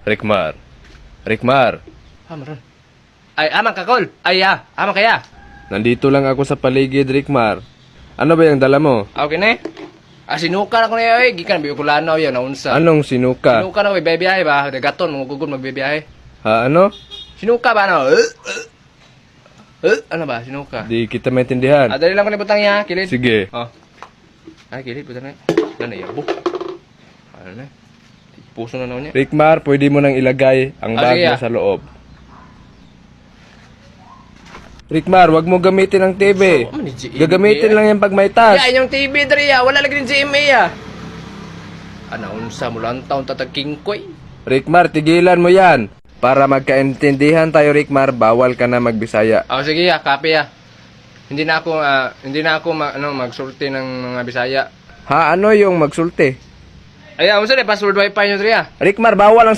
Rickmar. Rickmar. Maron. Ay, amang kakol. Ay, amang kaya. Nandito lang ako sa paligid, Rickmar. Ano ba yung dala mo? Okay na sinuka na ko na yun, gikan, biukulano yun, naunsa. Anong sinuka? Sinuka na ko, bibiyahe ba? Dagaton, magugugod, magbibiyahe. Ha, ano? Sinuka ba, ano? Ano ba, sinuka? Di kita maintindihan. Dali lang ko na butang niya, kilid. Sige. Oh. Ay, kilid, butang na. Ano na, yabo. Ano na? Puso na naman niya. Rickmar, pwede mo nang ilagay ang bag sige, mo sa loob. Rickmar, wag mo gamitin ang TV. So, man, GMA, Gagamitin lang yan pag may tas. Ya, inyong TV dari wala lagi ng GMA Ano, unsa mo lang taon tatag kingkoy. Rickmar, tigilan mo yan. Para magkaintindihan tayo, Rickmar, bawal ka na magbisaya. Sige copy Hindi na ako magsulti ng mga Bisaya. Ha, ano yung magsulti? Ay, unsa na password wifi nyo dari Rickmar, bawal ang